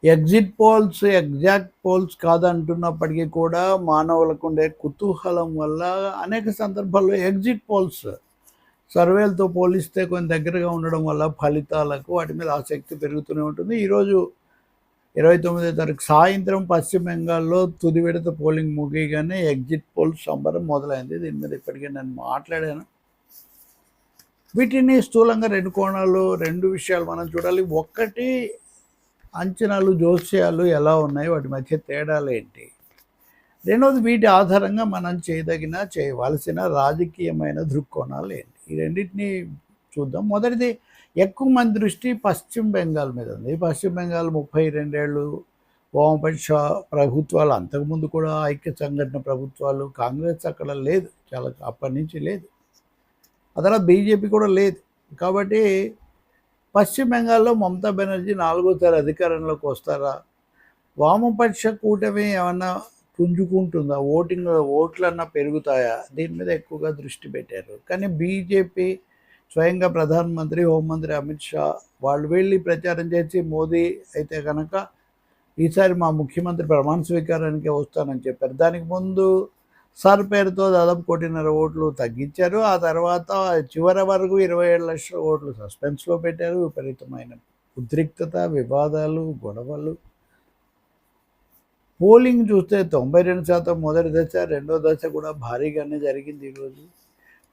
Exit polls exact poles కాదంటున్నప్పటికీ కూడా మానవులకు ఉండే కుతూహలం వల్ల అనేక సందర్భాల్లో ఎగ్జిట్ పోల్స్ సర్వేలతో పోలిస్తే కొంచెం దగ్గరగా ఉండడం వల్ల ఫలితాలకు వాటి మీద ఆసక్తి పెరుగుతూనే ఉంటుంది. ఈరోజు 29వ తారీఖు సాయంత్రం పశ్చిమ బెంగాల్లో తుది విడత పోలింగ్ ముగియగానే ఎగ్జిట్ పోల్స్ సంబరం మొదలైంది. దీని మీద ఇప్పటికే నేను మాట్లాడాను. వీటిని స్థూలంగా రెండు కోణాలు, రెండు విషయాలు మనం చూడాలి. ఒక్కటి, అంచనాలు, జోస్యాలు ఎలా ఉన్నాయి, వాటి మధ్య తేడాలు ఏంటి. రెండవది, వీటి ఆధారంగా మనం చేయవలసిన రాజకీయమైన దృక్కోణాలు ఏంటి. ఈ రెండింటిని చూద్దాం. మొదటిది, ఎక్కువ మంది దృష్టి పశ్చిమ బెంగాల్ మీద ఉంది. పశ్చిమ బెంగాల్ 32 ఏళ్ళు వామపక్ష ప్రభుత్వాలు, అంతకుముందు కూడా ఐక్య సంఘటన ప్రభుత్వాలు, కాంగ్రెస్ అక్కడ లేదు, చాలా అప్పటి నుంచి లేదు. అదలా బీజేపీ కూడా లేదు. కాబట్టి పశ్చిమ బెంగాల్లో మమతా బెనర్జీ 4వ అధికారంలోకి వస్తారా, వామపక్ష కూటమి ఏమన్నా పుంజుకుంటుందా, ఓట్లన్నా పెరుగుతాయా, దీని మీద ఎక్కువగా దృష్టి పెట్టారు. కానీ బీజేపీ స్వయంగా ప్రధానమంత్రి, హోంమంత్రి అమిత్ షా వాళ్ళు వెళ్ళి ప్రచారం చేసి, మోదీ అయితే కనుక ఈసారి మా ముఖ్యమంత్రి ప్రమాణ స్వీకారానికే వస్తానని చెప్పారు. దానికి ముందు సార్ పేరుతో దాదాపు 1.5 కోటి ఓట్లు తగ్గించారు. ఆ తర్వాత చివరి వరకు 27 లక్షల ఓట్లు సస్పెన్స్లో పెట్టారు. విపరీతమైన ఉద్రిక్తత, వివాదాలు, గొడవలు. పోలింగ్ చూస్తే 92% మొదటి దశ, రెండో దశ కూడా భారీగానే జరిగింది ఈరోజు.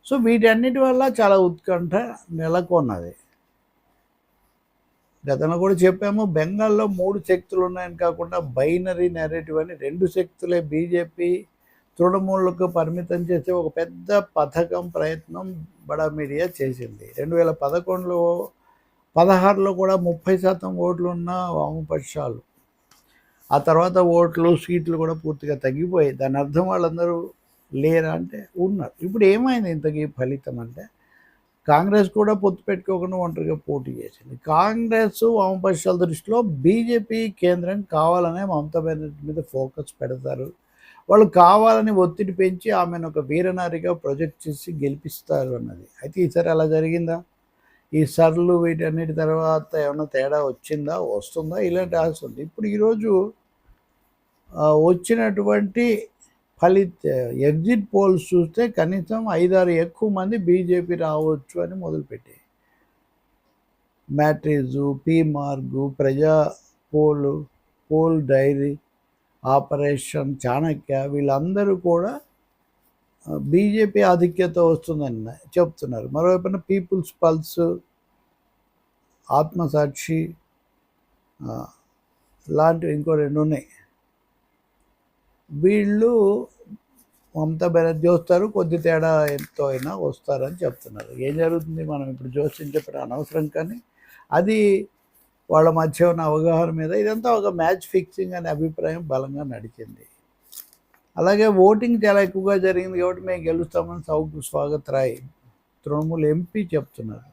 సో వీటన్నిటి వల్ల చాలా ఉత్కంఠ నెలకొన్నది. గతంలో కూడా చెప్పాము, బెంగాల్లో 3 శక్తులు ఉన్నాయని కాకుండా బైనరీ నెరేటివ్ అని 2 శక్తులే బీజేపీ తృణమూలకు పరిమితం చేసే ఒక పెద్ద పథకం, ప్రయత్నం బడా మీడియా చేసింది. 2011లో 16లో కూడా 30% ఓట్లు ఉన్న వామపక్షాలు, ఆ తర్వాత ఓట్లు, సీట్లు కూడా పూర్తిగా తగ్గిపోయాయి. దాని అర్థం వాళ్ళందరూ లేరా అంటే ఉన్నారు. ఇప్పుడు ఏమైంది ఇంతకీ ఫలితం అంటే, కాంగ్రెస్ కూడా పొత్తు పెట్టుకోకుండా ఒంటరిగా పోటీ చేసింది. కాంగ్రెస్ వామపక్షాల దృష్టిలో బీజేపీ కేంద్రం కావాలనే మమతా బెనర్జీ మీద ఫోకస్ పెడతారు. వాళ్ళు కావాలని ఒత్తిడి పెంచి ఆమెను ఒక వీరనారిగా ప్రొజెక్ట్ చేసి గెలిపిస్తారు అన్నది. అయితే ఈసారి అలా జరిగిందా? ఈ సర్లు వీటన్నిటి తర్వాత ఏమైనా తేడా వచ్చిందా, వస్తుందా, ఇలాంటి ఆశ ఉంది. ఇప్పుడు ఈరోజు వచ్చినటువంటి ఎగ్జిట్ పోల్స్ చూస్తే కనీసం 5-6 ఎక్కువ మంది బీజేపీ రావచ్చు అని మొదలుపెట్టి, మ్యాట్రిజు, పీమార్గు, ప్రజా పోల్ డైరీ, ఆపరేషన్ చాణక్య, వీళ్ళందరూ కూడా బీజేపీ ఆధిక్యత వస్తుందని చెప్తున్నారు. మరోవైపున పీపుల్స్ పల్స్, ఆత్మసాక్షి లాంటివి ఇంకో 2 ఉన్నాయి. వీళ్ళు మమతా బెనర్జీ వస్తారు, కొద్ది తేడా ఎంతో అయినా వస్తారని చెప్తున్నారు. ఏం జరుగుతుంది మనం ఇప్పుడు జోస్యం చెప్పడం అనవసరం, కానీ అది వాళ్ళ మధ్య ఉన్న అవగాహన మీద ఇదంతా ఒక మ్యాచ్ ఫిక్సింగ్ అనే అభిప్రాయం బలంగా నడిచింది. అలాగే ఓటింగ్ చాలా ఎక్కువగా జరిగింది కాబట్టి మేము గెలుస్తామని స్వాగత్ రాయ్, తృణమూల్ ఎంపీ చెప్తున్నారు.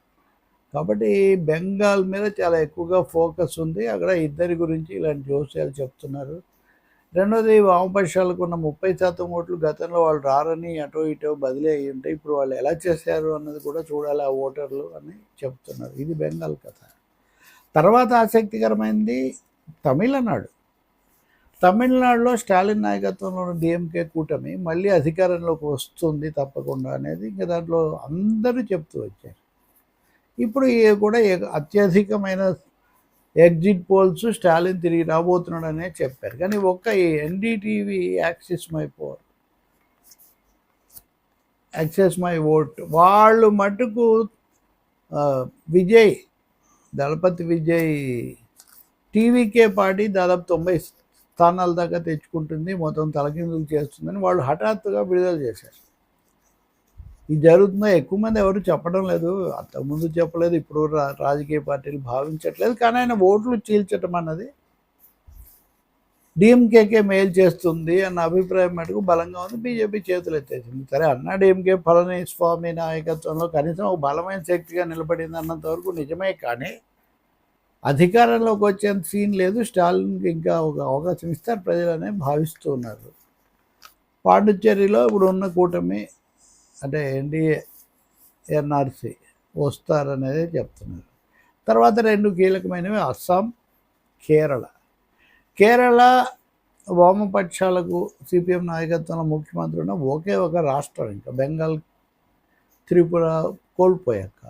కాబట్టి బెంగాల్ మీద చాలా ఎక్కువగా ఫోకస్ ఉంది. అక్కడ ఇద్దరి గురించి ఇలాంటి జోస్యాలు చెప్తున్నారు. రెండోది, వామపక్షాలకు ఉన్న 30% ఓట్లు గతంలో వాళ్ళు రారని అటో ఇటో బదిలీ అయ్యి ఉంటాయి. ఇప్పుడు వాళ్ళు ఎలా చేశారు అన్నది కూడా చూడాలి ఆ ఓటర్లు అని చెప్తున్నారు. ఇది బెంగాల్ కథ. తర్వాత ఆసక్తికరమైనది తమిళనాడు. తమిళనాడులో స్టాలిన్ నాయకత్వంలో ఉన్న డిఎంకే కూటమి మళ్ళీ అధికారంలోకి వస్తుంది తప్పకుండా అనేది ఇంకా దాంట్లో అందరూ చెప్తూ వచ్చారు. ఇప్పుడు కూడా అత్యధికమైన ఎగ్జిట్ పోల్స్ స్టాలిన్ తిరిగి రాబోతున్నాడనే చెప్పారు. కానీ ఒక్క ఎన్డీటీవీ యాక్సెస్ మై ఓట్ వాళ్ళు మటుకు దళపతి విజయ్ టీవీకే పార్టీ దాదాపు 90 స్థానాల దాకా తెచ్చుకుంటుంది, మొత్తం తలకిందులు చేస్తుందని వాళ్ళు హఠాత్తుగా విడుదల చేశారు. ఇది జరుగుతుందో ఎక్కువ మంది ఎవరు చెప్పడం లేదు, అంతకుముందు చెప్పలేదు, ఇప్పుడు రాజకీయ పార్టీలు భావించట్లేదు. కానీ ఆయన ఓట్లు చీల్చటం అన్నది డిఎంకేకే మేలు చేస్తుంది అన్న అభిప్రాయం మటుకు బలంగా ఉంది. బీజేపీ చేతులు ఎత్తేసింది. సరే, అన్నా డిఎంకే పళనిస్వామి నాయకత్వంలో కనీసం ఒక బలమైన శక్తిగా నిలబడింది అన్నంత వరకు నిజమే. కానీ అధికారంలోకి వచ్చేంత సీన్ లేదు. స్టాలిన్కి ఇంకా ఒక అవకాశం ఇస్తారు ప్రజలనే భావిస్తూ ఉన్నారు. పాండిచ్చేరిలో ఇప్పుడు ఉన్న కూటమి అంటే ఎన్డీఏ, ఎన్ఆర్సీ వస్తారనేది చెప్తున్నారు. తర్వాత 2 కీలకమైనవి అస్సాం, కేరళ. కేరళ వామపక్షాలకు సిపిఎం నాయకత్వంలో ముఖ్యమంత్రి ఉన్న ఒకే ఒక రాష్ట్రం, ఇంకా బెంగాల్, త్రిపుర కోల్పోయాక.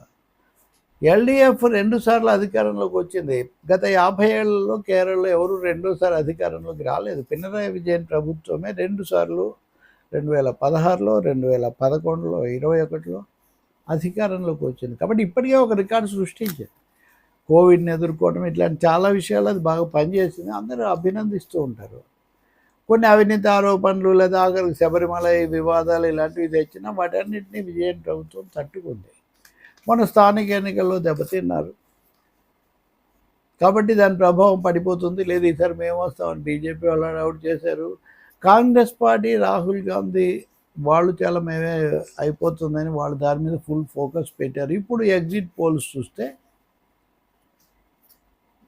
ఎల్డిఎఫ్ 2 సార్లు అధికారంలోకి వచ్చింది. గత 50 ఏళ్లలో కేరళలో ఎవరు రెండోసారి అధికారంలోకి రాలేదు. పినరాయి విజయన్ ప్రభుత్వమే 2 సార్లు 2016లో, 2011లో, 2021లో అధికారంలోకి వచ్చింది. కాబట్టి ఇప్పటికే ఒక రికార్డు సృష్టించింది. కోవిడ్ని ఎదుర్కోవడం ఇట్లాంటి చాలా విషయాలు అది బాగా పనిచేసింది. అందరూ అభినందిస్తూ ఉంటారు. కొన్ని అవినీతి ఆరోపణలు లేదా ఆఖరికి శబరిమల వివాదాలు ఇలాంటివి తెచ్చినా వాటన్నిటినీ విజయన్ ప్రభుత్వం తట్టుకుంది. మన స్థానిక ఎన్నికల్లో దెబ్బతిన్నారు కాబట్టి దాని ప్రభావం పడిపోతుంది. లేదు ఈసారి మేము వస్తామని బీజేపీ వాళ్ళు అవుట్ చేశారు. కాంగ్రెస్ పార్టీ, రాహుల్ గాంధీ వాళ్ళు చాలా మేమే అయిపోతుందని వాళ్ళు దాని మీద ఫుల్ ఫోకస్ పెట్టారు. ఇప్పుడు ఎగ్జిట్ పోల్స్ చూస్తే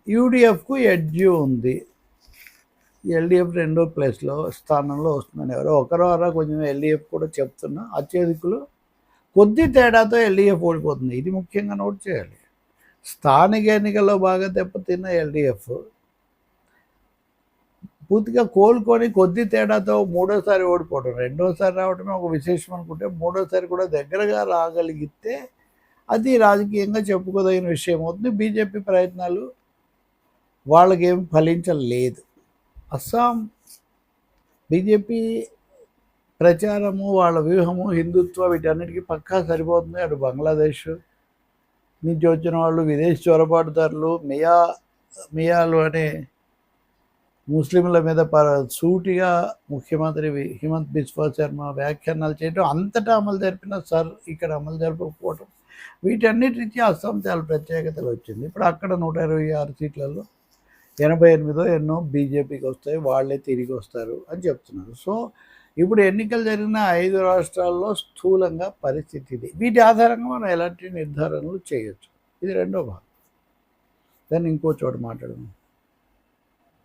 యూడిఎఫ్కు ఎడ్జ్ ఉంది. ఎల్డిఎఫ్ 2వ ప్లేస్లో స్థానంలో వస్తుందని ఎవరో ఒకరో కొంచెం ఎల్డిఎఫ్ కూడా చెప్తున్నా. అత్యధికులు కొద్ది తేడాతో ఎల్డిఎఫ్ ఓడిపోతుంది. ఇది ముఖ్యంగా నోట్ చేయాలి. స్థానిక ఎన్నికల్లో బాగా దెబ్బతిన్న ఎల్డిఎఫ్ పూర్తిగా కోలుకొని కొద్ది తేడాతో 3వసారి ఓడిపోవడం, 2వసారి రావడమే ఒక విశేషం అనుకుంటే 3వసారి కూడా దగ్గరగా రాగలిగితే అది రాజకీయంగా చెప్పుకోదగిన విషయం అవుతుంది. బీజేపీ ప్రయత్నాలు వాళ్ళకేం ఫలించలేదు. అస్సాం బీజేపీ ప్రచారము, వాళ్ళ వ్యూహము, హిందుత్వ వీటన్నిటికీ పక్కా సరిపోతుంది. అటు బంగ్లాదేశ్ నుంచి వచ్చిన వాళ్ళు, విదేశీ చొరబాటుదారులు, మియాలు అనే ముస్లింల మీద సూటిగా ముఖ్యమంత్రి హిమంత్ బిస్వా శర్మ వ్యాఖ్యానాలు చేయడం, అంతటా అమలు జరిపిన ఇక్కడ అమలు జరపకపోవడం, వీటన్నిటి నుంచి అస్సాం చాలా ప్రత్యేకతలు వచ్చింది. ఇప్పుడు అక్కడ 126 సీట్లలో 88 ఎన్నో బీజేపీకి వస్తాయి, వాళ్ళే తిరిగి వస్తారు అని చెప్తున్నారు. సో ఇప్పుడు ఎన్నికలు జరిగిన 5 రాష్ట్రాల్లో స్థూలంగా పరిస్థితి ఇది. వీటి ఆధారంగా మనం ఎలాంటి నిర్ధారణలు చేయొచ్చు. ఇది 2వ భాగం. దాన్ని ఇంకో చోట మాట్లాడదాం.